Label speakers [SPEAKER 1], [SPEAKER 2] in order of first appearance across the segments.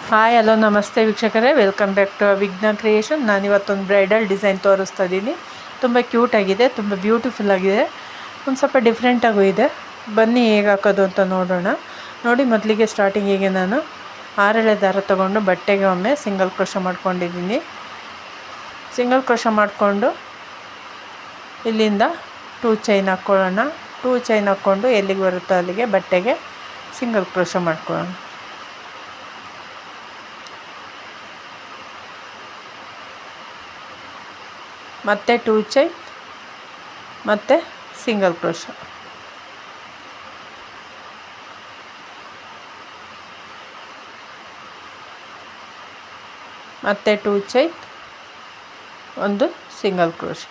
[SPEAKER 1] Hi hello ನಮಸ್ತೆ ವೀಕ್ಷಕರೇ, welcome back to ವಿಘ್ನ ಕ್ರಿಯೇಷನ್. ನಾನಿವತ್ತೊಂದು ಬ್ರೈಡಲ್ ಡಿಸೈನ್ ತೋರಿಸ್ತಾ ಇದ್ದೀನಿ. ತುಂಬ ಕ್ಯೂಟಾಗಿದೆ, ತುಂಬ ಬ್ಯೂಟಿಫುಲ್ ಆಗಿದೆ, ಒಂದು ಸ್ವಲ್ಪ ಡಿಫ್ರೆಂಟಾಗೂ ಇದೆ. ಬನ್ನಿ ಹೇಗೆ ಹಾಕೋದು ಅಂತ ನೋಡೋಣ. ನೋಡಿ, ಮೊದಲಿಗೆ ಸ್ಟಾರ್ಟಿಂಗಿಗೆ ನಾನು 6 ಎಳೆ ದಾರ ತೊಗೊಂಡು ಬಟ್ಟೆಗೆ ಒಮ್ಮೆ ಸಿಂಗಲ್ ಕ್ರೋಶ ಮಾಡ್ಕೊಂಡಿದ್ದೀನಿ. ಸಿಂಗಲ್ ಕ್ರೋಶ ಮಾಡಿಕೊಂಡು ಇಲ್ಲಿಂದ 2 ಚೈನ್ ಹಾಕ್ಕೊಳ್ಳೋಣ. 2 ಚೈನ್ ಹಾಕ್ಕೊಂಡು ಎಲ್ಲಿಗೆ ಬರುತ್ತೋ ಅಲ್ಲಿಗೆ ಬಟ್ಟೆಗೆ ಸಿಂಗಲ್ ಕ್ರೋಶ ಮಾಡ್ಕೊಳ್ಳೋಣ. ಮತ್ತೆ 2 ಚೈನ್ ಮತ್ತೆ ಸಿಂಗಲ್ ಕ್ರೋಶ. ಮತ್ತೆ 2 ಚೈನ್, ಒಂದು ಸಿಂಗಲ್ ಕ್ರೋಶ.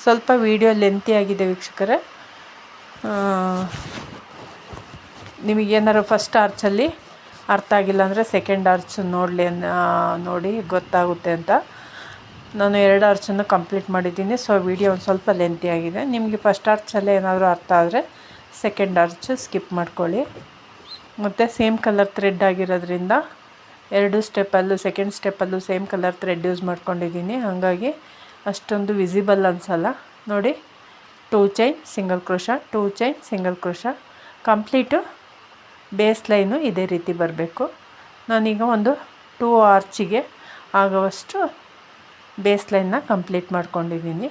[SPEAKER 1] ಸ್ವಲ್ಪ ವಿಡಿಯೋ ಲೆಂತಿ ಆಗಿದೆ ವೀಕ್ಷಕರೇ. ನಿಮಗೇನಾದ್ರು ಫಸ್ಟ್ ಆರ್ಚಲ್ಲಿ ಅರ್ಥ ಆಗಿಲ್ಲ ಅಂದರೆ ಸೆಕೆಂಡ್ ಆರ್ಚ್ ನೋಡಿ ಗೊತ್ತಾಗುತ್ತೆ ಅಂತ ನಾನು 2 ಆರ್ಚನ್ನು ಕಂಪ್ಲೀಟ್ ಮಾಡಿದ್ದೀನಿ. ಸೊ ವಿಡಿಯೋ ಒಂದು ಸ್ವಲ್ಪ ಲೆಂತಿ ಆಗಿದೆ. ನಿಮಗೆ ಫಸ್ಟ್ ಆರ್ಚಲ್ಲೇ ಏನಾದರೂ ಅರ್ಥ ಆದರೆ ಸೆಕೆಂಡ್ ಆರ್ಚ್ ಸ್ಕಿಪ್ ಮಾಡ್ಕೊಳ್ಳಿ. ಮತ್ತು ಸೇಮ್ ಕಲರ್ ಥ್ರೆಡ್ ಆಗಿರೋದ್ರಿಂದ 2 ಸ್ಟೆಪ್ಪಲ್ಲೂ ಸೆಕೆಂಡ್ ಸ್ಟೆಪ್ಪಲ್ಲೂ ಸೇಮ್ ಕಲರ್ ಥ್ರೆಡ್ ಯೂಸ್ ಮಾಡ್ಕೊಂಡಿದ್ದೀನಿ. ಹಾಗಾಗಿ ಅಷ್ಟೊಂದು ವಿಸಿಬಲ್ ಅನಿಸಲ್ಲ. ನೋಡಿ, 2 chain single crochet, 2 chain single crochet. Complete base line ಇದೇ ರೀತಿ ಬರಬೇಕು. ನಾನೀಗ ಒಂದು 2 ಆರ್ಚಿಗೆ ಆಗುವಷ್ಟು ಬೇಸ್ ಲೈನ್ನ ಕಂಪ್ಲೀಟ್ ಮಾಡ್ಕೊಂಡಿದ್ದೀನಿ.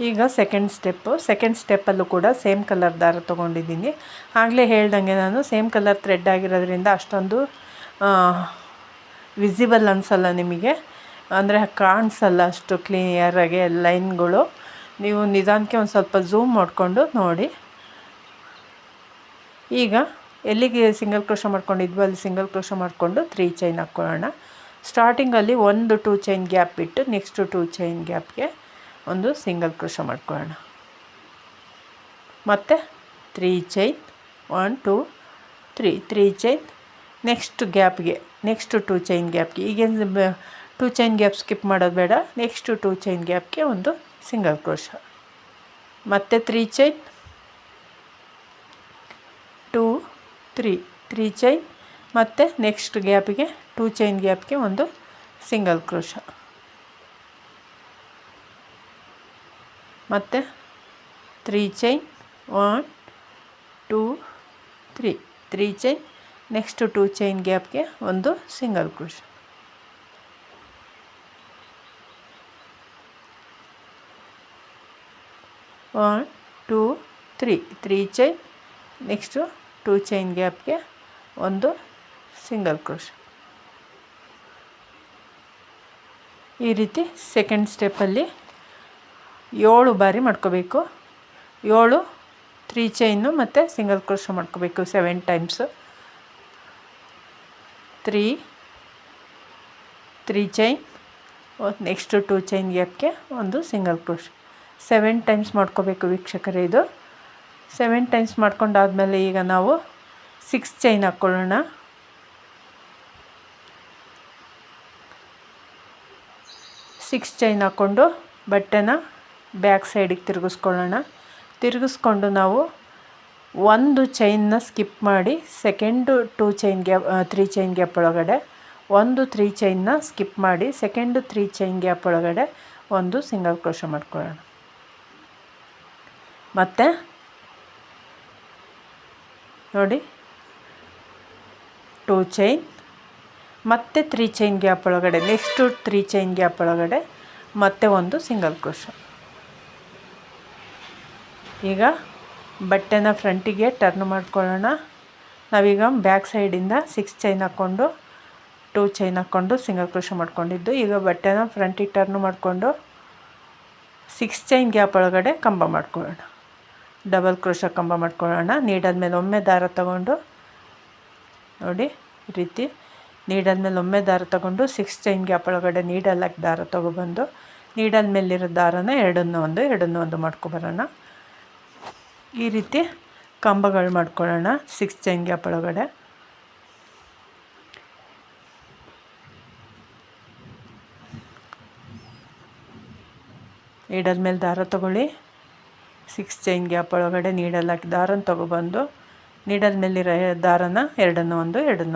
[SPEAKER 1] ಈಗ ಸೆಕೆಂಡ್ ಸ್ಟೆಪ್ಪಲ್ಲೂ ಕೂಡ ಸೇಮ್ ಕಲರ್ ದಾರ ತೊಗೊಂಡಿದ್ದೀನಿ. ಆಗಲೇ ಹೇಳ್ದಂಗೆ ನಾನು ಸೇಮ್ ಕಲರ್ ಥ್ರೆಡ್ ಆಗಿರೋದ್ರಿಂದ ಅಷ್ಟೊಂದು ವಿಸಿಬಲ್ ಅನಿಸಲ್ಲ ನಿಮಗೆ, ಅಂದರೆ ಕಾಣಿಸಲ್ಲ ಅಷ್ಟು ಕ್ಲಿಯರಾಗಿ ಲೈನ್ಗಳು. ನೀವು ನಿಧಾನಕ್ಕೆ ಒಂದು ಸ್ವಲ್ಪ ಝೂಮ್ ಮಾಡಿಕೊಂಡು ನೋಡಿ. ಈಗ ಎಲ್ಲಿಗೆ ಸಿಂಗಲ್ ಕ್ರೋಶ ಮಾಡ್ಕೊಂಡಿದ್ವೋ ಅಲ್ಲಿ ಸಿಂಗಲ್ ಕ್ರೋಶ ಮಾಡಿಕೊಂಡು 3 ಚೈನ್ ಹಾಕ್ಕೊಳ್ಳೋಣ. ಸ್ಟಾರ್ಟಿಂಗಲ್ಲಿ 1-2 ಚೈನ್ ಗ್ಯಾಪ್ ಬಿಟ್ಟು ನೆಕ್ಸ್ಟು 2 ಚೈನ್ ಗ್ಯಾಪ್ಗೆ ಒಂದು ಸಿಂಗಲ್ ಕ್ರೋಶ ಮಾಡ್ಕೊಳ್ಳೋಣ. ಮತ್ತು 3 ಚೈನ್, 1 2 3 ಚೈನ್. ನೆಕ್ಸ್ಟ್ ಗ್ಯಾಪ್ಗೆ ನೆಕ್ಸ್ಟು 2 ಚೈನ್ ಗ್ಯಾಪ್ಗೆ, ಈಗೇನು 2 ಚೈನ್ ಗ್ಯಾಪ್ ಸ್ಕಿಪ್ ಮಾಡೋದು ಬೇಡ. ನೆಕ್ಸ್ಟು 2 ಚೈನ್ ಗ್ಯಾಪ್ಗೆ ಒಂದು ಸಿಂಗಲ್ ಕ್ರೋಶ. ಮತ್ತು 3 ಚೈನ್, 2 3 ಚೈನ್. ಮತ್ತು ನೆಕ್ಸ್ಟ್ ಗ್ಯಾಪಿಗೆ 2 ಚೈನ್ ಗ್ಯಾಪ್ಗೆ ಒಂದು ಸಿಂಗಲ್ ಕ್ರೋಶ. ಮತ್ತು 3 ಚೈನ್, 1 2 3 ಚೈನ್. ನೆಕ್ಸ್ಟು 2 ಚೈನ್ ಗ್ಯಾಪ್ಗೆ ಒಂದು single crochet. One 2 3 chain. Next 2 chain ಗ್ಯಾಪ್ಗೆ ಒಂದು ಸಿಂಗಲ್ ಕ್ರೋಶ. ಈ ರೀತಿ ಸೆಕೆಂಡ್ ಸ್ಟೆಪ್ಪಲ್ಲಿ 7 ಬಾರಿ ಮಾಡ್ಕೋಬೇಕು. 7 3 ಚೈನು ಮತ್ತು ಸಿಂಗಲ್ ಕ್ರೋಶ ಮಾಡ್ಕೋಬೇಕು 7 ಟೈಮ್ಸು. 3 ಚೈನ್, ನೆಕ್ಸ್ಟು 2 ಚೈನ್ ಗ್ಯಾಪ್ಗೆ ಒಂದು ಸಿಂಗಲ್ ಕ್ರೋಶ. 7 ಟೈಮ್ಸ್ ಮಾಡ್ಕೋಬೇಕು ವೀಕ್ಷಕರೇ. ಇದು 7 ಟೈಮ್ಸ್ ಮಾಡ್ಕೊಂಡಾದಮೇಲೆ ಈಗ ನಾವು 6 ಚೈನ್ ಹಾಕ್ಕೊಳ್ಳೋಣ. 6 ಚೈನ್ ಹಾಕ್ಕೊಂಡು ಬಟ್ಟೆನ ಬ್ಯಾಕ್ ಸೈಡಿಗೆ ತಿರುಗಿಸ್ಕೊಂಡು ನಾವು ಒಂದು ಚೈನ್ನ ಸ್ಕಿಪ್ ಮಾಡಿ ಸೆಕೆಂಡು 3 ಚೈನ್ ಗ್ಯಾಪ್ ಒಳಗಡೆ ಒಂದು 3 ಚೈನ್ನ ಸ್ಕಿಪ್ ಮಾಡಿ ಸೆಕೆಂಡು 3 ಚೈನ್ ಗ್ಯಾಪ್ ಒಳಗಡೆ ಒಂದು ಸಿಂಗಲ್ ಕ್ರೋಶ ಮಾಡ್ಕೊಳ್ಳೋಣ. ಮತ್ತು ನೋಡಿ, 2 ಚೈನ್ ಮತ್ತು 3 ಚೈನ್ ಗ್ಯಾಪ್ ಒಳಗಡೆ ನೆಕ್ಸ್ಟು 3 ಚೈನ್ ಗ್ಯಾಪ್ ಒಳಗಡೆ ಮತ್ತೆ ಒಂದು ಸಿಂಗಲ್ ಕ್ರೋಶ. ಈಗ ಬಟ್ಟೆನ ಫ್ರಂಟಿಗೆ ಟರ್ನ್ ಮಾಡ್ಕೊಳ್ಳೋಣ. ನಾವೀಗ ಬ್ಯಾಕ್ ಸೈಡಿಂದ 6 ಚೈನ್ ಹಾಕ್ಕೊಂಡು 2 ಚೈನ್ ಹಾಕ್ಕೊಂಡು ಸಿಂಗಲ್ ಕ್ರೋಶ ಮಾಡ್ಕೊಂಡಿದ್ದು. ಈಗ ಬಟ್ಟೆನ ಫ್ರಂಟಿಗೆ ಟರ್ನ್ ಮಾಡಿಕೊಂಡು 6 ಚೈನ್ ಗ್ಯಾಪ್ ಒಳಗಡೆ ಕಂಬ ಮಾಡ್ಕೊಳ್ಳೋಣ. ಡಬಲ್ ಕ್ರೋಶ ಕಂಬ ಮಾಡ್ಕೊಳ್ಳೋಣ. ನೀಡಲ್ ಮೇಲೆ ಒಮ್ಮೆ ದಾರ ತಗೊಂಡು ನೋಡಿ, ಈ ರೀತಿ ನೀಡಲ್ ಮೇಲೆ ಒಮ್ಮೆ ದಾರ ತಗೊಂಡು 6 ಚೈನ್ ಗ್ಯಾಪ್ ಒಳಗಡೆ ನೀಡಲಾಗಿ ದಾರ ತೊಗೊಬಂದು ನೀಡಲ್ ಮೇಲಿರೋ ದಾರನ ಎರಡನ್ನೊಂದು ಮಾಡ್ಕೊಬರೋಣ. ಈ ರೀತಿ ಕಂಬಗಳು ಮಾಡ್ಕೊಳ್ಳೋಣ 6 ಚೈನ್ ಗ್ಯಾಪ್ ಒಳಗಡೆ. ನೀಡಲ್ ಮೇಲೆ ದಾರ ತೊಗೊಳ್ಳಿ, 6 ಚೈನ್ ಗ್ಯಾಪ್ ಒಳಗಡೆ ನೀಡಲ್ ಹಾಕಿ ದಾರನ ತೊಗೊಬಂದು ನೀಡಲ್ ಮೇಲಿರೋ ದಾರನ ಎರಡನ್ನು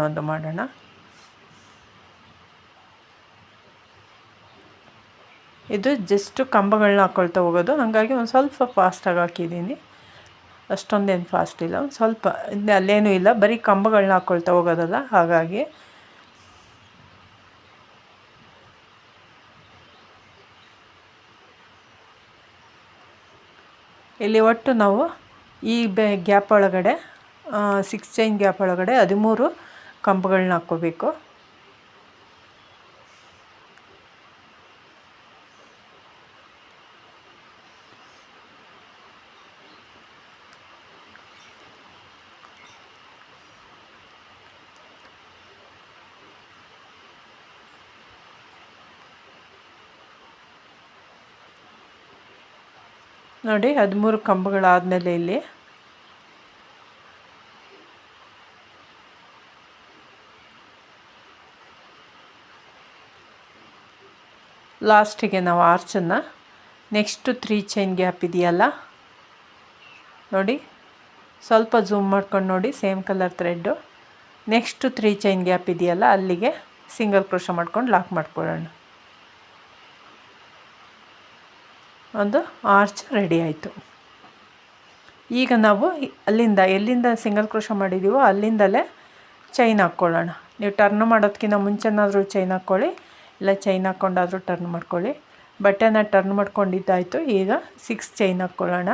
[SPEAKER 1] ಒಂದು ಮಾಡೋಣ. ಇದು ಜಸ್ಟ್ ಕಂಬಗಳನ್ನ ಹಾಕ್ಕೊಳ್ತಾ ಹೋಗೋದು, ಹಾಗಾಗಿ ಒಂದು ಸ್ವಲ್ಪ ಫಾಸ್ಟಾಗಿ ಹಾಕಿದ್ದೀನಿ. ಅಷ್ಟೊಂದೇನು ಫಾಸ್ಟ್ ಇಲ್ಲ, ಒಂದು ಸ್ವಲ್ಪ ಅಲ್ಲೇನೂ ಇಲ್ಲ, ಬರೀ ಕಂಬಗಳನ್ನ ಹಾಕ್ಕೊಳ್ತಾ ಹೋಗೋದಲ್ಲ, ಹಾಗಾಗಿ ಇಲ್ಲಿ ಒಟ್ಟು ನಾವು ಈ ಗ್ಯಾಪ್ ಒಳಗಡೆ 6 ಚೈನ್ ಗ್ಯಾಪ್ ಒಳಗಡೆ 13 ಕಂಬಗಳನ್ನ ಹಾಕ್ಕೋಬೇಕು. ನೋಡಿ 13 ಕಂಬಗಳಾದಮೇಲೆ ಇಲ್ಲಿ ಲಾಸ್ಟಿಗೆ ನಾವು ಆರ್ಚನ್ನು ನೆಕ್ಸ್ಟು 3 ಚೈನ್ ಗ್ಯಾಪ್ ಇದೆಯಲ್ಲ ನೋಡಿ, ಸ್ವಲ್ಪ ಝೂಮ್ ಮಾಡ್ಕೊಂಡು ನೋಡಿ, same colour thread, next 3 chain gap ಇದೆಯಲ್ಲ ಅಲ್ಲಿಗೆ ಸಿಂಗಲ್ ಕ್ರೋಶ ಮಾಡ್ಕೊಂಡು ಲಾಕ್ ಮಾಡ್ಕೊಳ್ಳೋಣ. ಒಂದು ಆರ್ಚ್ ರೆಡಿ ಆಯಿತು. ಈಗ ನಾವು ಎಲ್ಲಿಂದ ಸಿಂಗಲ್ ಕ್ರೋಶ ಮಾಡಿದ್ದೀವೋ ಅಲ್ಲಿಂದಲೇ ಚೈನ್ ಹಾಕ್ಕೊಳ್ಳೋಣ. ನೀವು ಟರ್ನ್ ಮಾಡೋದಕ್ಕಿಂತ ಮುಂಚೆನಾದರೂ ಚೈನ್ ಹಾಕ್ಕೊಳ್ಳಿ, ಇಲ್ಲ ಚೈನ್ ಹಾಕ್ಕೊಂಡಾದರೂ ಟರ್ನ್ ಮಾಡ್ಕೊಳ್ಳಿ. ಬಟ್ಟೆನ ಟರ್ನ್ ಮಾಡ್ಕೊಂಡಿದ್ದಾಯಿತು. ಈಗ 6 ಚೈನ್ ಹಾಕ್ಕೊಳ್ಳೋಣ.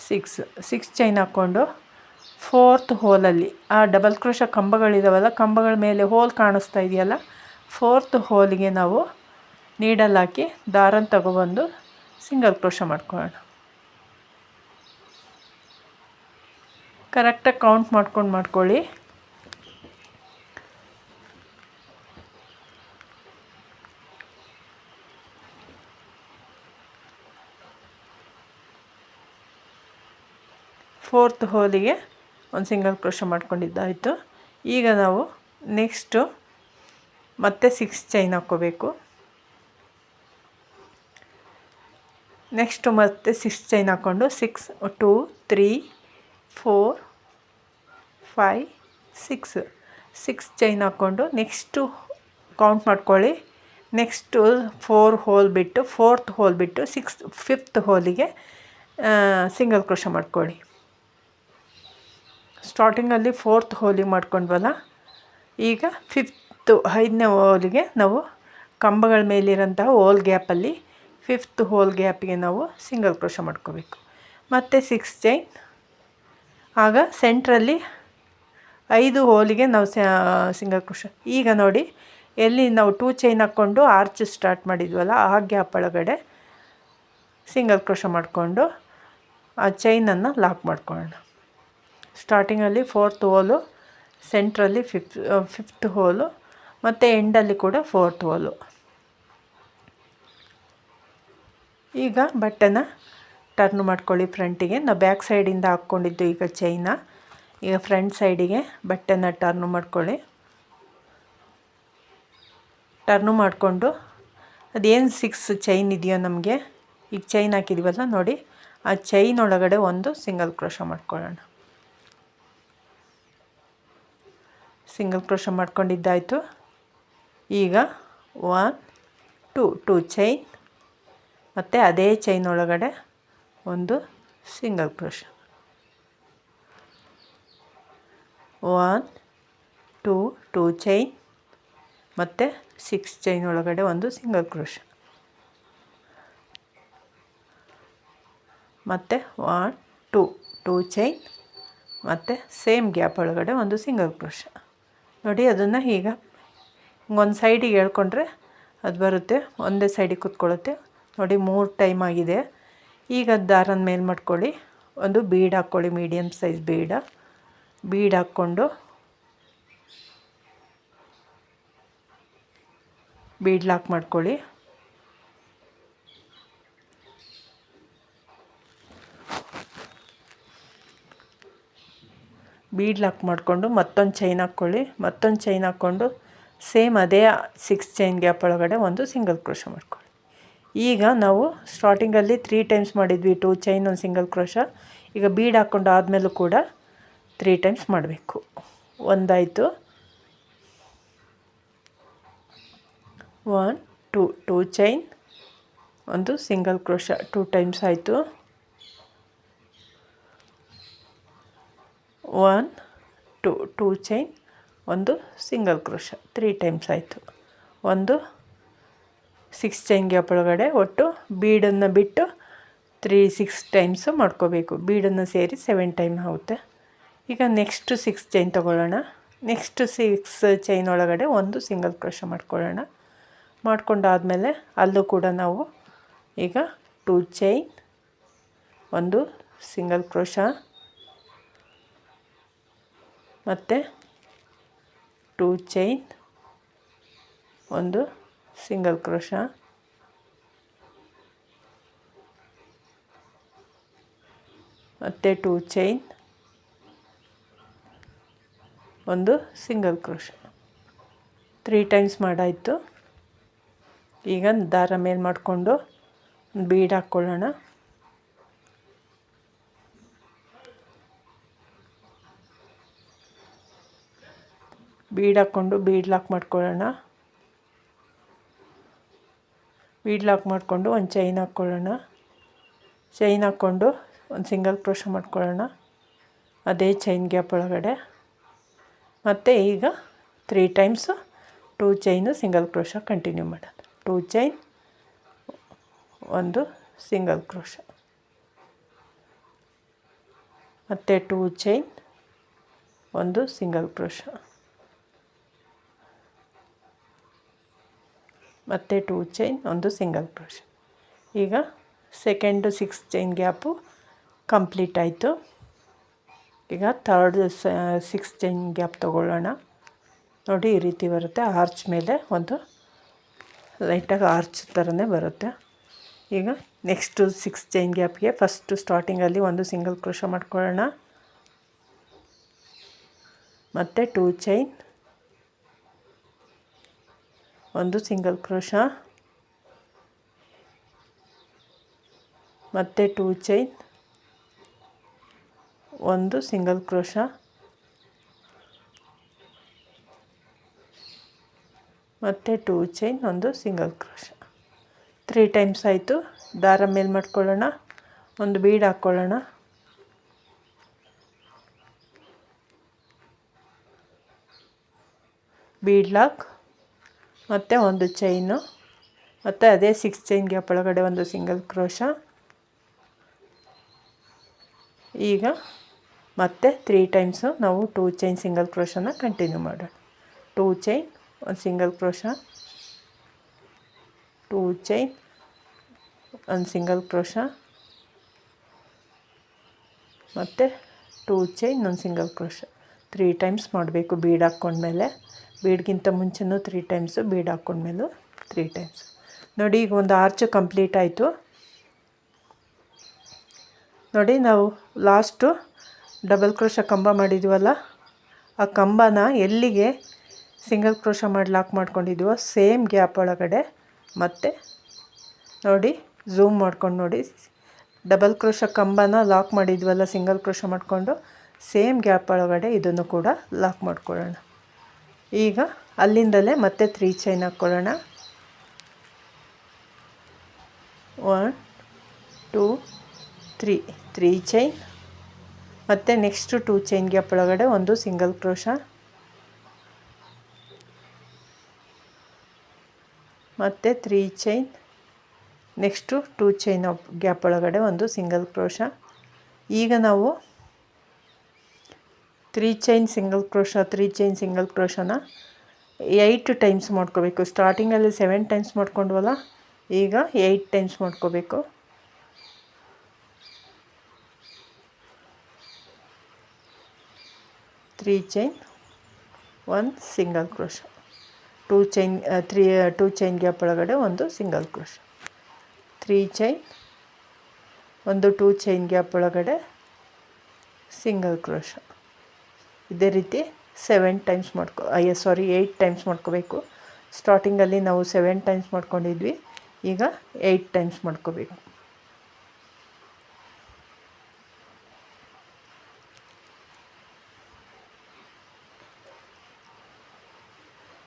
[SPEAKER 1] 6 ಚೈನ್ ಹಾಕ್ಕೊಂಡು 4th ಹೋಲಲ್ಲಿ ಆ ಡಬಲ್ ಕ್ರೋಶ ಕಂಬಗಳಿದಾವಲ್ಲ, ಕಂಬಗಳ ಮೇಲೆ ಹೋಲ್ ಕಾಣಿಸ್ತಾ ಇದೆಯಲ್ಲ, 4th ಹೋಲಿಗೆ ನಾವು ನೀಡಲ್ ಹಾಕಿ ದಾರನ ತಗೊಬಂದು ಸಿಂಗಲ್ ಕ್ರೋಶ ಮಾಡ್ಕೊಳ್ಳೋಣ. ಕರೆಕ್ಟಾಗಿ ಕೌಂಟ್ ಮಾಡ್ಕೊಳ್ಳಿ. ಫೋರ್ತ್ ಹೋಲಿಗೆ ಒಂದು ಸಿಂಗಲ್ ಕ್ರೋಶ ಮಾಡ್ಕೊಂಡಿದ್ದಾಯಿತು. ಈಗ ನಾವು ನೆಕ್ಸ್ಟು ಮತ್ತೆ 6 ಚೈನ್ ಹಾಕ್ಕೋಬೇಕು. ನೆಕ್ಸ್ಟು ಮತ್ತೆ 6 ಚೈನ್ ಹಾಕ್ಕೊಂಡು 6 2 3 4 5 6 ಚೈನ್ ಹಾಕ್ಕೊಂಡು ನೆಕ್ಸ್ಟು ಕೌಂಟ್ ಮಾಡ್ಕೊಳ್ಳಿ. ನೆಕ್ಸ್ಟು 4 ಹೋಲ್ ಬಿಟ್ಟು 4th ಹೋಲ್ ಬಿಟ್ಟು 5th ಹೋಲಿಗೆ ಸಿಂಗಲ್ ಕ್ರೋಶ ಮಾಡ್ಕೊಳ್ಳಿ. ಸ್ಟಾರ್ಟಿಂಗಲ್ಲಿ 4th ಹೋಲಿಗೆ ಮಾಡ್ಕೊಂಡ್ವಲ್ಲ, ಈಗ 5ನೇ ಹೋಲಿಗೆ ನಾವು ಕಂಬಗಳ ಮೇಲಿರೋಂತಹ ಹೋಲ್ ಗ್ಯಾಪಲ್ಲಿ 5th ಹೋಲ್ ಗ್ಯಾಪಿಗೆ ನಾವು ಸಿಂಗಲ್ ಕ್ರೋಶ ಮಾಡ್ಕೋಬೇಕು. ಮತ್ತು 6 ಚೈನ್, ಆಗ ಸೆಂಟ್ರಲ್ಲಿ 5 ಹೋಲಿಗೆ ನಾವು ಸಿಂಗಲ್ ಕ್ರೋಶ. ಈಗ ನೋಡಿ, ಎಲ್ಲಿ ನಾವು 2 ಚೈನ್ ಹಾಕ್ಕೊಂಡು ಆರ್ಚ್ ಸ್ಟಾರ್ಟ್ ಮಾಡಿದ್ವಲ್ಲ ಆ ಗ್ಯಾಪ್ ಒಳಗಡೆ ಸಿಂಗಲ್ ಕ್ರೋಶ ಮಾಡಿಕೊಂಡು ಆ ಚೈನನ್ನು ಲಾಕ್ ಮಾಡ್ಕೊಳ್ಳೋಣ. ಸ್ಟಾರ್ಟಿಂಗಲ್ಲಿ 4th ಹೋಲು, ಸೆಂಟ್ರಲ್ಲಿ 5th ಹೋಲು, ಮತ್ತು ಎಂಡಲ್ಲಿ ಕೂಡ 4th ಹೋಲು. ಈಗ ಬಟ್ಟೆನ ಟರ್ನ್ ಮಾಡ್ಕೊಳ್ಳಿ ಫ್ರಂಟಿಗೆ. ನಾವು ಬ್ಯಾಕ್ ಸೈಡಿಂದ ಹಾಕ್ಕೊಂಡಿದ್ದು ಈಗ ಚೈನ, ಈಗ ಫ್ರಂಟ್ ಸೈಡಿಗೆ ಬಟ್ಟೆನ ಟರ್ನ್ ಮಾಡ್ಕೊಳ್ಳಿ. ಟರ್ನು ಮಾಡಿಕೊಂಡು ಅದೇನು 6 ಚೈನ್ ಇದೆಯೋ ನಮಗೆ, ಈಗ ಚೈನ್ ಹಾಕಿದ್ದೀವಲ್ಲ ನೋಡಿ, ಆ ಚೈನ್ ಒಳಗಡೆ ಒಂದು ಸಿಂಗಲ್ ಕ್ರೋಶ ಮಾಡ್ಕೊಳ್ಳೋಣ. ಸಿಂಗಲ್ ಕ್ರೋಶ ಮಾಡ್ಕೊಂಡಿದ್ದಾಯಿತು. ಈಗ 1 2 ಚೈನ್, ಮತ್ತು ಅದೇ ಚೈನ್ ಒಳಗಡೆ ಒಂದು ಸಿಂಗಲ್ ಕ್ರೋಶ. 1 2 ಚೈನ್, ಮತ್ತು 6 ಚೈನ್ ಒಳಗಡೆ ಒಂದು ಸಿಂಗಲ್ ಕ್ರೋಶ. ಮತ್ತು 1 2 ಚೈನ್, ಮತ್ತು ಸೇಮ್ ಗ್ಯಾಪ್ ಒಳಗಡೆ ಒಂದು ಸಿಂಗಲ್ ಕ್ರೋಶ. ನೋಡಿ, ಅದನ್ನು ಈಗ ಒಂದು ಸೈಡಿಗೆ ಹೇಳ್ಕೊಂಡ್ರೆ ಅದು ಬರುತ್ತೆ, ಒಂದೇ ಸೈಡಿಗೆ ಕೂತ್ಕೊಳ್ಳುತ್ತೆ. ನೋಡಿ 3 ಟೈಮ್ ಆಗಿದೆ. ಈಗ ದಾರನ ಮೇಲೆ ಮಾಡ್ಕೊಳ್ಳಿ, ಒಂದು ಬೀಡ್ ಹಾಕ್ಕೊಳ್ಳಿ, ಮೀಡಿಯಮ್ ಸೈಜ್ ಬೀಡ್ ಹಾಕ್ಕೊಂಡು ಬೀಡ್ ಲಾಕ್ ಮಾಡ್ಕೊಳ್ಳಿ. ಬೀಡ್ ಲಾಕ್ ಮಾಡಿಕೊಂಡು ಮತ್ತೊಂದು ಚೈನ್ ಹಾಕ್ಕೊಳ್ಳಿ. ಮತ್ತೊಂದು ಚೈನ್ ಹಾಕ್ಕೊಂಡು ಸೇಮ್ ಅದೇ 6 ಚೈನ್ ಗ್ಯಾಪ್ ಒಳಗಡೆ ಒಂದು ಸಿಂಗಲ್ ಕ್ರೋಶ ಮಾಡ್ಕೊಳ್ಳಿ. ಈಗ ನಾವು ಸ್ಟಾರ್ಟಿಂಗಲ್ಲಿ 3 ಟೈಮ್ಸ್ ಮಾಡಿದ್ವಿ 2 ಚೈನ್ 1 ಸಿಂಗಲ್ ಕ್ರೋಶ. ಈಗ ಬೀಡ್ ಹಾಕ್ಕೊಂಡು ಆದಮೇಲೂ ಕೂಡ 3 ಟೈಮ್ಸ್ ಮಾಡಬೇಕು. ಒಂದಾಯಿತು, 1 2 ಚೈನ್ 1 ಸಿಂಗಲ್ ಕ್ರೋಶ 2 ಟೈಮ್ಸ್ ಆಯಿತು. 1 2 ಚೈನ್ 1 ಸಿಂಗಲ್ ಕ್ರೋಶ 3 ಟೈಮ್ಸ್ ಆಯಿತು. ಒಂದು 6 ಚೈನ್ ಗ್ಯಾಪ್ ಒಳಗಡೆ ಒಟ್ಟು ಬೀಡನ್ನು ಬಿಟ್ಟು 6 ಟೈಮ್ಸ್ ಮಾಡ್ಕೋಬೇಕು. ಬೀಡನ್ನು ಸೇರಿ 7 ಟೈಮ್ ಆಗುತ್ತೆ. ಈಗ ನೆಕ್ಸ್ಟ್ 6 ಚೈನ್ ತೊಗೊಳ್ಳೋಣ. ನೆಕ್ಸ್ಟ್ 6 ಚೈನ್ ಒಳಗಡೆ ಒಂದು ಸಿಂಗಲ್ ಕ್ರೋಶ ಮಾಡ್ಕೊಳ್ಳೋಣ. ಮಾಡ್ಕೊಂಡಾದಮೇಲೆ ಅಲ್ಲೂ ಕೂಡ ನಾವು ಈಗ 2 ಚೈನ್ 1 ಸಿಂಗಲ್ ಕ್ರೋಶ ಮತ್ತು 2 ಚೈನ್ 1 ಸಿಂಗಲ್ ಕ್ರೋಶ ಮತ್ತು 2 ಚೈನ್ 1 ಸಿಂಗಲ್ ಕ್ರೋಶ 3 ಟೈಮ್ಸ್ ಮಾಡಾಯಿತು. ಈಗ ದಾರ ಮೇಲೆ ಮಾಡಿಕೊಂಡು ಬೀಡ್ ಹಾಕ್ಕೊಳ್ಳೋಣ. ಬೀಡ್ ಹಾಕ್ಕೊಂಡು ಬೀಡ್ ಲಾಕ್ ಮಾಡ್ಕೊಳ್ಳೋಣ. ಬೀಡ್ ಲಾಕ್ ಮಾಡಿಕೊಂಡು ಒಂದು ಚೈನ್ ಹಾಕ್ಕೊಳ್ಳೋಣ. ಚೈನ್ ಹಾಕ್ಕೊಂಡು ಒಂದು ಸಿಂಗಲ್ ಕ್ರೋಶ ಮಾಡ್ಕೊಳ್ಳೋಣ ಅದೇ ಚೈನ್ ಗ್ಯಾಪ್ ಒಳಗಡೆ. ಮತ್ತು ಈಗ 3 times 2 chain single crochet continue ಮಾಡೋಣ. 2 ಚೈನ್ 1 ಸಿಂಗಲ್ ಕ್ರೋಶ ಮತ್ತು 2 ಚೈನ್ 1 ಸಿಂಗಲ್ ಕ್ರೋಶ ಮತ್ತು 2 ಚೈನ್ 1 ಸಿಂಗಲ್ ಕ್ರೋಶ. ಈಗ ಸೆಕೆಂಡು 6 ಚೈನ್ ಗ್ಯಾಪು ಕಂಪ್ಲೀಟ್ ಆಯಿತು. ಈಗ ಥರ್ಡ್ 6 ಚೈನ್ ಗ್ಯಾಪ್ ತೊಗೊಳ್ಳೋಣ. ನೋಡಿ ಈ ರೀತಿ ಬರುತ್ತೆ. ಆರ್ಚ್ ಮೇಲೆ ಒಂದು ಲೈಟಾಗಿ ಆರ್ಚ್ ಥರನೇ ಬರುತ್ತೆ. ಈಗ ನೆಕ್ಸ್ಟು 6 ಚೈನ್ ಗ್ಯಾಪ್ಗೆ ಫಸ್ಟು ಸ್ಟಾರ್ಟಿಂಗಲ್ಲಿ ಒಂದು ಸಿಂಗಲ್ ಕ್ರೋಶ ಮಾಡ್ಕೊಳ್ಳೋಣ. ಮತ್ತು 2 ಚೈನ್ 1 ಸಿಂಗಲ್ ಕ್ರೋಶ ಮತ್ತು 2 ಚೈನ್ 1 ಸಿಂಗಲ್ ಕ್ರೋಶ ಮತ್ತು 2 ಚೈನ್ 1 ಸಿಂಗಲ್ ಕ್ರೋಶ 3 ಟೈಮ್ಸ್ ಆಯಿತು. ದಾರ ಮೇಲೆ ಮಾಡ್ಕೊಳ್ಳೋಣ. ಒಂದು ಬೀಡ್ ಹಾಕ್ಕೊಳ್ಳೋಣ. ಬೀಡ್ ಲಾಕ್ ಮತ್ತು ಒಂದು ಚೈನು ಮತ್ತು ಅದೇ 6 ಚೈನ್ ಗ್ಯಾಪ್ ಒಳಗಡೆ ಒಂದು ಸಿಂಗಲ್ ಕ್ರೋಶ. ಈಗ ಮತ್ತೆ 3 ಟೈಮ್ಸು ನಾವು 2 ಚೈನ್ ಸಿಂಗಲ್ ಕ್ರೋಶನ ಕಂಟಿನ್ಯೂ ಮಾಡೋಣ. 2 chain 1 single crochet 2 chain 1 single crochet ಮತ್ತು 2 ಚೈನ್ 1 ಸಿಂಗಲ್ ಕ್ರೋಶ 3 ಟೈಮ್ಸ್ ಮಾಡಬೇಕು. ಬೀಡ್ ಹಾಕ್ಕೊಂಡ್ಮೇಲೆ ಬೀಡ್ಗಿಂತ ಮುಂಚೆನೂ 3 ಟೈಮ್ಸು, ಬೀಡ್ ಹಾಕ್ಕೊಂಡ್ಮೇಲೂ 3 ಟೈಮ್ಸ್. ನೋಡಿ ಈಗ ಒಂದು ಆರ್ಚು ಕಂಪ್ಲೀಟ್ ಆಯಿತು. ನೋಡಿ ನಾವು ಲಾಸ್ಟು ಡಬಲ್ ಕ್ರೋಶ ಕಂಬ ಮಾಡಿದ್ವಲ್ಲ, ಆ ಕಂಬನ ಎಲ್ಲಿಗೆ ಸಿಂಗಲ್ ಕ್ರೋಶ ಮಾಡಿ ಲಾಕ್ ಮಾಡ್ಕೊಂಡಿದ್ವೋ ಸೇಮ್ ಗ್ಯಾಪ್ ಒಳಗಡೆ ಮತ್ತೆ ನೋಡಿ ಝೂಮ್ ಮಾಡ್ಕೊಂಡು ನೋಡಿ ಡಬಲ್ ಕ್ರೋಶ ಕಂಬನ ಲಾಕ್ ಮಾಡಿದ್ವಲ್ಲ ಸಿಂಗಲ್ ಕ್ರೋಶ ಮಾಡಿಕೊಂಡು ಸೇಮ್ ಗ್ಯಾಪ್ ಒಳಗಡೆ ಇದನ್ನು ಕೂಡ ಲಾಕ್ ಮಾಡ್ಕೊಳ್ಳೋಣ. ಈಗ ಅಲ್ಲಿಂದಲೇ ಮತ್ತೆ 3 ಚೈನ್ ಹಾಕ್ಕೊಳ್ಳೋಣ. 1 2 3 ಚೈನ್ ಮತ್ತು ನೆಕ್ಸ್ಟು 2 ಚೈನ್ ಗ್ಯಾಪ್ ಒಳಗಡೆ ಒಂದು ಸಿಂಗಲ್ ಕ್ರೋಶ ಮತ್ತು 3 ಚೈನ್ ನೆಕ್ಸ್ಟು 2 ಚೈನ್ ಗ್ಯಾಪ್ ಒಳಗಡೆ ಒಂದು ಸಿಂಗಲ್ ಕ್ರೋಶ. ಈಗ ನಾವು 3 chain single crochet 3 chain single ಕ್ರೋಶನ 8 ಟೈಮ್ಸ್ ಮಾಡ್ಕೋಬೇಕು. ಸ್ಟಾರ್ಟಿಂಗಲ್ಲಿ 7 ಟೈಮ್ಸ್ ಮಾಡ್ಕೊಂಡ್ವಲ್ಲ, ಈಗ 8 ಟೈಮ್ಸ್ ಮಾಡ್ಕೋಬೇಕು. Three chain 1 single crochet 2 chain gap ಒಳಗಡೆ ಒಂದು ಸಿಂಗಲ್ ಕ್ರೋಶ 3 ಚೈನ್ ಒಂದು 2 ಚೈನ್ ಗ್ಯಾಪ್ ಒಳಗಡೆ ಸಿಂಗಲ್ ಕ್ರೋಶ. ಇದೇ ರೀತಿ 8 ಟೈಮ್ಸ್ ಮಾಡ್ಕೋಬೇಕು. ಸ್ಟಾರ್ಟಿಂಗಲ್ಲಿ ನಾವು 7 ಟೈಮ್ಸ್ ಮಾಡ್ಕೊಂಡಿದ್ವಿ. ಈಗ 8 ಟೈಮ್ಸ್ ಮಾಡ್ಕೋಬೇಕು.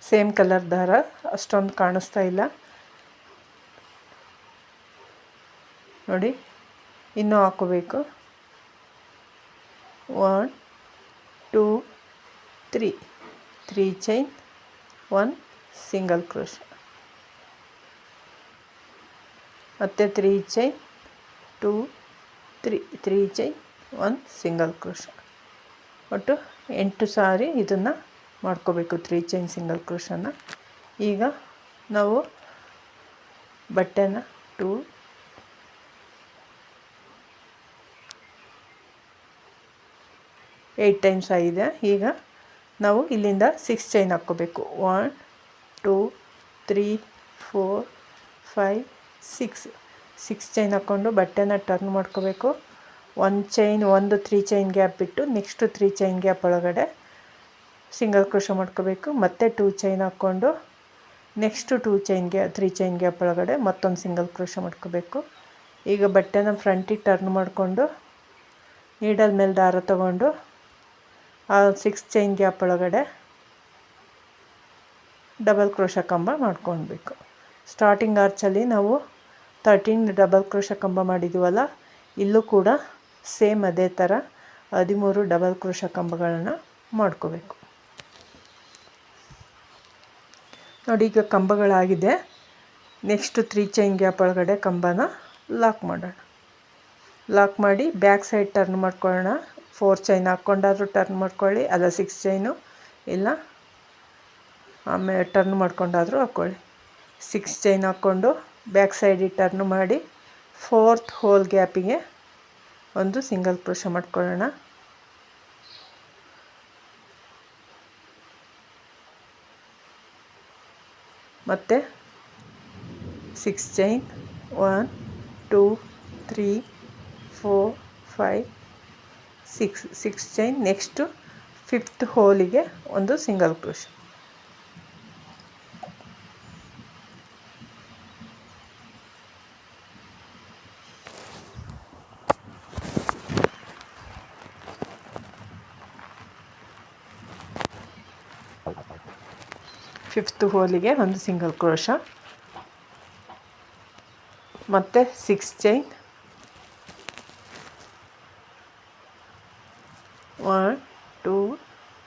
[SPEAKER 1] ಸೇಮ್ ಕಲರ್ ದಾರ ಅಷ್ಟೊಂದು ಕಾಣಿಸ್ತಾ ಇಲ್ಲ ನೋಡಿ, ಇನ್ನೂ ಹಾಕೋಬೇಕು. 1 2 3 ಚೈನ್, 1 ಸಿಂಗಲ್ ಕ್ರೋಶ್, ಮತ್ತು 3 ಚೈನ್, 2 3 ಚೈನ್, 1 ಸಿಂಗಲ್ ಕ್ರೋಶ್. ಒಟ್ಟು 8 ಸಾರಿ ಇದನ್ನು ಮಾಡ್ಕೋಬೇಕು 3 ಚೈನ್ ಸಿಂಗಲ್ ಕ್ರೋಶನ್ನು. ಈಗ ನಾವು ಬಟ್ಟೆನ 8 ಟೈಮ್ಸ್ ಆಗಿದೆ. ಈಗ ನಾವು ಇಲ್ಲಿಂದ 6 ಚೈನ್ ಹಾಕ್ಕೋಬೇಕು. 1 2 3 4 5 6 ಚೈನ್ ಹಾಕ್ಕೊಂಡು ಬಟ್ಟೆನ ಟರ್ನ್ ಮಾಡ್ಕೋಬೇಕು. 1 ಚೈನ್, 3 ಚೈನ್ ಗ್ಯಾಪ್ ಬಿಟ್ಟು ನೆಕ್ಸ್ಟ್ 3 ಚೈನ್ ಗ್ಯಾಪ್ ಒಳಗಡೆ ಸಿಂಗಲ್ ಕ್ರೋಶ ಮಾಡ್ಕೋಬೇಕು. ಮತ್ತೆ 2 ಚೈನ್ ಹಾಕ್ಕೊಂಡು ನೆಕ್ಸ್ಟ್ 3 ಚೈನ್ ಗ್ಯಾಪ್ ಒಳಗಡೆ ಮತ್ತೊಂದು ಸಿಂಗಲ್ ಕ್ರೋಶ ಮಾಡ್ಕೋಬೇಕು. ಈಗ ಬಟ್ಟೆನ ಫ್ರಂಟಿಗೆ ಟರ್ನ್ ಮಾಡಿಕೊಂಡು ನೀಡಲ್ ಮೇಲೆ ದಾರ ತಗೊಂಡು ಆ 6 ಚೈನ್ ಗ್ಯಾಪ್ ಒಳಗಡೆ ಡಬಲ್ ಕ್ರೋಶ ಕಂಬ ಮಾಡ್ಕೊಳ್ಬೇಕು. ಸ್ಟಾರ್ಟಿಂಗ್ ಆರ್ಚಲ್ಲಿ ನಾವು 13 ಡಬಲ್ ಕ್ರೋಶ ಕಂಬ ಮಾಡಿದ್ದೀವಲ್ಲ, ಇಲ್ಲೂ ಕೂಡ ಸೇಮ್ ಅದೇ ಥರ 13 ಡಬಲ್ ಕ್ರೋಶ ಕಂಬಗಳನ್ನು ಮಾಡ್ಕೋಬೇಕು. ನೋಡಿ, ಈಗ ಕಂಬಗಳಾಗಿದೆ. ನೆಕ್ಸ್ಟ್ 3 ಚೈನ್ ಗ್ಯಾಪ್ ಒಳಗಡೆ ಕಂಬನ ಲಾಕ್ ಮಾಡೋಣ. ಲಾಕ್ ಮಾಡಿ ಬ್ಯಾಕ್ ಸೈಡ್ ಟರ್ನ್ ಮಾಡ್ಕೊಳ್ಳೋಣ. 4 ಚೈನ್ ಹಾಕ್ಕೊಂಡಾದರೂ ಟರ್ನ್ ಮಾಡ್ಕೊಳ್ಳಿ, ಅಲ್ಲ 6 ಚೈನು ಇಲ್ಲ ಆಮೇಲೆ ಟರ್ನ್ ಮಾಡ್ಕೊಂಡಾದರೂ ಹಾಕ್ಕೊಳ್ಳಿ. 6 ಚೈನ್ ಹಾಕ್ಕೊಂಡು ಬ್ಯಾಕ್ ಸೈಡಿಗೆ ಟರ್ನ್ ಮಾಡಿ 4th ಹೋಲ್ ಗ್ಯಾಪಿಗೆ ಒಂದು ಸಿಂಗಲ್ ಕ್ರೋಶ ಮಾಡ್ಕೊಳ್ಳೋಣ. ಮತ್ತು 6 ಚೈನ್, 1 2 3 4 5 6 ಚೈನ್. ನೆಕ್ಸ್ಟು 5th ಹೋಲಿಗೆ ಒಂದು ಸಿಂಗಲ್ ಕ್ರೋಶ. ಫಿಫ್ತ್ ಹೋಲಿಗೆ ಒಂದು ಸಿಂಗಲ್ ಕ್ರೋಶ, ಮತ್ತು 6 ಚೈನ್, 1 2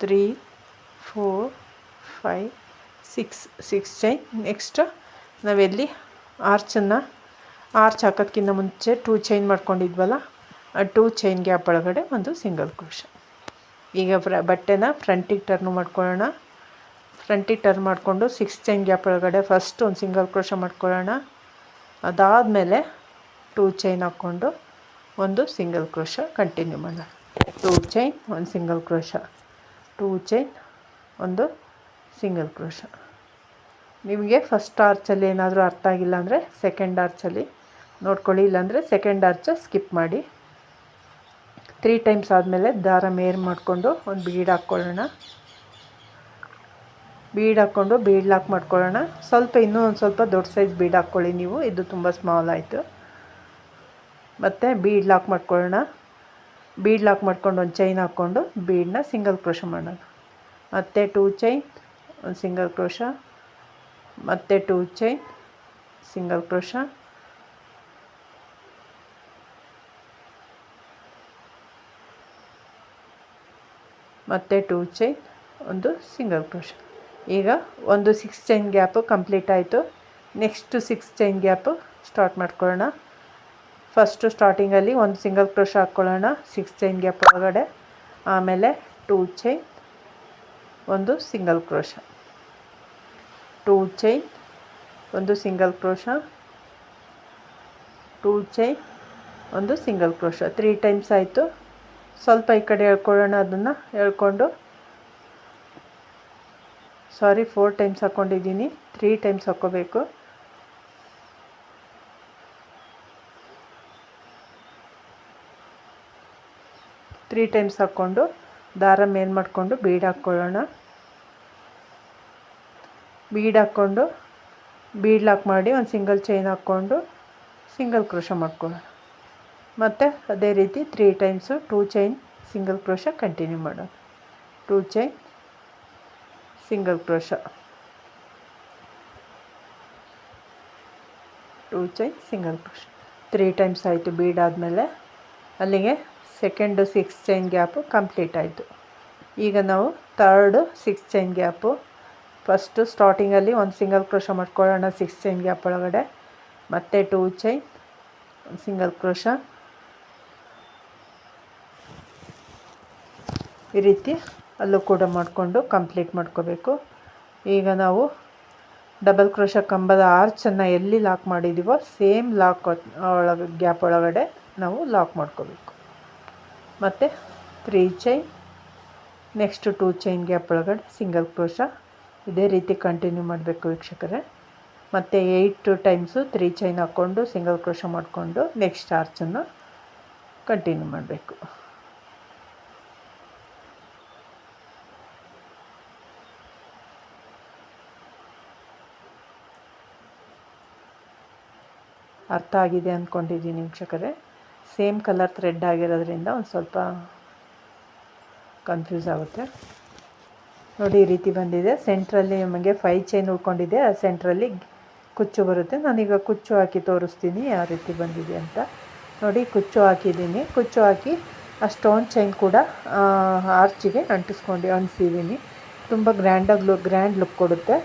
[SPEAKER 1] 3 4 5 6 ಚೈನ್. ನೆಕ್ಸ್ಟ್ ನಾವೆಲ್ಲಿ ಆರ್ಚ್ ಹಾಕೋದಕ್ಕಿಂತ ಮುಂಚೆ 2 ಚೈನ್ ಮಾಡ್ಕೊಂಡಿದ್ವಲ್ಲ, ಆ 2 ಚೈನ್ ಗ್ಯಾಪ್ ಒಳಗಡೆ ಒಂದು ಸಿಂಗಲ್ ಕ್ರೋಶ. ಈಗ ಬಟ್ಟೆನ ಫ್ರಂಟಿಗೆ ಟರ್ನ್ ಮಾಡ್ಕೊಳ್ಳೋಣ. ಫ್ರಂಟಿಗೆ ಟರ್ನ್ ಮಾಡಿಕೊಂಡು 6 ಚೈನ್ ಗ್ಯಾಪ್ ಒಳಗಡೆ ಫಸ್ಟ್ ಒಂದು ಸಿಂಗಲ್ ಕ್ರೋಶ ಮಾಡ್ಕೊಳ್ಳೋಣ. ಅದಾದಮೇಲೆ 2 ಚೈನ್ ಹಾಕ್ಕೊಂಡು ಒಂದು ಸಿಂಗಲ್ ಕ್ರೋಶ ಕಂಟಿನ್ಯೂ ಮಾಡೋಣ. 2 ಚೈನ್, ಒಂದು ಸಿಂಗಲ್ ಕ್ರೋಶ, 2 ಚೈನ್, ಒಂದು ಸಿಂಗಲ್ ಕ್ರೋಶ. ನಿಮಗೆ ಫಸ್ಟ್ ಆರ್ಚಲ್ಲಿ ಏನಾದರೂ ಅರ್ಥ ಆಗಿಲ್ಲ ಅಂದರೆ ಸೆಕೆಂಡ್ ಆರ್ಚಲ್ಲಿ ನೋಡ್ಕೊಳ್ಳಿ, ಇಲ್ಲಾಂದರೆ ಸೆಕೆಂಡ್ ಆರ್ಚ್ ಸ್ಕಿಪ್ ಮಾಡಿ. 3 ಟೈಮ್ಸ್ ಆದಮೇಲೆ ದಾರ ಮೇರ್ ಮಾಡಿಕೊಂಡು ಒಂದು ಬೀಡ್ ಹಾಕ್ಕೊಳ್ಳೋಣ. ಬೀಡ್ ಹಾಕ್ಕೊಂಡು ಬೀಡ್ ಲಾಕ್ ಮಾಡ್ಕೊಳ್ಳೋಣ. ಇನ್ನೂ ಒಂದು ಸ್ವಲ್ಪ ದೊಡ್ಡ ಸೈಜ್ ಬೀಡ್ ಹಾಕ್ಕೊಳ್ಳಿ ನೀವು, ಇದು ತುಂಬ ಸ್ಮಾಲ್ ಆಯಿತು. ಮತ್ತು ಬೀಡ್ ಲಾಕ್ ಮಾಡ್ಕೊಳ್ಳೋಣ. ಬೀಡ್ ಲಾಕ್ ಮಾಡ್ಕೊಂಡು ಒಂದು ಚೈನ್ ಹಾಕ್ಕೊಂಡು ಬೀಡನ್ನ ಸಿಂಗಲ್ ಕ್ರೋಶ ಮಾಡೋಣ. ಮತ್ತು 2 ಚೈನ್, ಒಂದು ಸಿಂಗಲ್ ಕ್ರೋಶ, ಮತ್ತು 2 ಚೈನ್, ಸಿಂಗಲ್ ಕ್ರೋಶ, ಮತ್ತು 2 ಚೈನ್, ಒಂದು ಸಿಂಗಲ್ ಕ್ರೋಶ. ಈಗ ಒಂದು 6 ಚೈನ್ ಗ್ಯಾಪು ಕಂಪ್ಲೀಟ್ ಆಯಿತು. ನೆಕ್ಸ್ಟ್ 6 ಚೈನ್ ಗ್ಯಾಪು ಸ್ಟಾರ್ಟ್ ಮಾಡ್ಕೊಳ್ಳೋಣ. ಫಸ್ಟು ಸ್ಟಾರ್ಟಿಂಗಲ್ಲಿ ಒಂದು ಸಿಂಗಲ್ ಕ್ರೋಶ ಹಾಕ್ಕೊಳ್ಳೋಣ 6 ಚೈನ್ ಗ್ಯಾಪ್ ಒಳಗಡೆ. ಆಮೇಲೆ 2 ಚೈನ್, ಒಂದು ಸಿಂಗಲ್ ಕ್ರೋಶ, 2 ಚೈನ್, ಒಂದು ಸಿಂಗಲ್ ಕ್ರೋಶ, 2 ಚೈನ್, ಒಂದು ಸಿಂಗಲ್ ಕ್ರೋಶ. 3 ಟೈಮ್ಸ್ ಆಯಿತು. ಸ್ವಲ್ಪ ಈ ಕಡೆ ಎಳ್ಕೊಳ್ಳೋಣ. ಅದನ್ನು ಎಳ್ಕೊಂಡು 4 ಟೈಮ್ಸ್ ಹಾಕ್ಕೊಂಡಿದ್ದೀನಿ, 3 ಟೈಮ್ಸ್ ಹಾಕ್ಕೋಬೇಕು. ತ್ರೀ ಟೈಮ್ಸ್ ಹಾಕ್ಕೊಂಡು ದಾರ ಮೇಲ್ ಮಾಡಿಕೊಂಡು ಬೀಡ್ ಹಾಕ್ಕೊಳ್ಳೋಣ. ಬೀಡ್ ಹಾಕ್ಕೊಂಡು ಬೀಡ್ ಲಾಕ್ ಮಾಡಿ ಒಂದು ಸಿಂಗಲ್ ಚೈನ್ ಹಾಕ್ಕೊಂಡು ಸಿಂಗಲ್ ಕ್ರೋಶ ಮಾಡ್ಕೊಳ್ಳೋಣ. ಮತ್ತು ಅದೇ ರೀತಿ 3 times 2 chain single crochet continue ಮಾಡೋಣ. 2 chain single crochet, 2 chain single crochet 3 times ಆಯಿತು. ಬೀಡ್ ಆದಮೇಲೆ ಅಲ್ಲಿಗೆ ಸೆಕೆಂಡು 6 ಚೈನ್ ಗ್ಯಾಪು ಕಂಪ್ಲೀಟ್ ಆಯಿತು. ಈಗ ನಾವು ಥರ್ಡು 6 ಚೈನ್ ಗ್ಯಾಪು, ಫಸ್ಟು ಸ್ಟಾರ್ಟಿಂಗಲ್ಲಿ ಒಂದು ಸಿಂಗಲ್ ಕ್ರೋಶ ಮಾಡ್ಕೊಳ್ಳೋಣ 6 ಚೈನ್ ಗ್ಯಾಪ್ ಒಳಗಡೆ, ಮತ್ತು 2 ಚೈನ್ ಸಿಂಗಲ್ ಕ್ರೋಶ, ಈ ರೀತಿ ಅಲ್ಲೂ ಕೂಡ ಮಾಡಿಕೊಂಡು ಕಂಪ್ಲೀಟ್ ಮಾಡ್ಕೋಬೇಕು. ಈಗ ನಾವು ಡಬಲ್ ಕ್ರೋಶ ಕಂಬದ ಆರ್ಚನ್ನು ಎಲ್ಲಿ ಲಾಕ್ ಮಾಡಿದ್ದೀವೋ ಸೇಮ್ ಲಾಕ್ ಒಳಗೆ ಗ್ಯಾಪ್ ಒಳಗಡೆ ನಾವು ಲಾಕ್ ಮಾಡ್ಕೋಬೇಕು. ಮತ್ತು 3 ಚೈನ್, ನೆಕ್ಸ್ಟು 2 ಚೈನ್ ಗ್ಯಾಪ್ ಒಳಗಡೆ ಸಿಂಗಲ್ ಕ್ರೋಶ, ಇದೇ ರೀತಿ ಕಂಟಿನ್ಯೂ ಮಾಡಬೇಕು ವೀಕ್ಷಕರೇ. ಮತ್ತು 8 ಟೈಮ್ಸು 3 ಚೈನ್ ಹಾಕ್ಕೊಂಡು ಸಿಂಗಲ್ ಕ್ರೋಶ ಮಾಡಿಕೊಂಡು ನೆಕ್ಸ್ಟ್ ಆರ್ಚನ್ನು ಕಂಟಿನ್ಯೂ ಮಾಡಬೇಕು. ಅರ್ಥ ಆಗಿದೆ ಅಂದ್ಕೊಂಡಿದ್ದೀನಿ ವೀಕ್ಷಕರೇ. ಸೇಮ್ ಕಲರ್ ಥ್ರೆಡ್ ಆಗಿರೋದ್ರಿಂದ ಒಂದು ಸ್ವಲ್ಪ ಕನ್ಫ್ಯೂಸ್ ಆಗುತ್ತೆ. ನೋಡಿ ಈ ರೀತಿ ಬಂದಿದೆ. ಸೆಂಟ್ರಲ್ಲಿ ನಮಗೆ 5 ಚೈನ್ ಉಳ್ಕೊಂಡಿದೆ, ಆ ಸೆಂಟ್ರಲ್ಲಿ ಕುಚ್ಚು ಬರುತ್ತೆ. ನಾನೀಗ ಕುಚ್ಚು ಹಾಕಿ ತೋರಿಸ್ತೀನಿ ಯಾವ ರೀತಿ ಬಂದಿದೆ ಅಂತ. ನೋಡಿ ಕುಚ್ಚು ಹಾಕಿದ್ದೀನಿ. ಕುಚ್ಚು ಹಾಕಿ ಆ ಸ್ಟೋನ್ ಚೈನ್ ಕೂಡ ಆರ್ಚಿಗೆ ಅಂಟಿಸಿದ್ದೀನಿ. ತುಂಬ ಗ್ರ್ಯಾಂಡ್ ಲುಕ್ ಕೊಡುತ್ತೆ.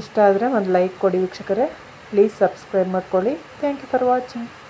[SPEAKER 1] ಇಷ್ಟ ಆದರೆ ಒಂದು ಲೈಕ್ ಕೊಡಿ ವೀಕ್ಷಕರೇ. ಪ್ಲೀಸ್ ಸಬ್ಸ್ಕ್ರೈಬ್ ಮಾಡ್ಕೊಳ್ಳಿ. Thank you for watching.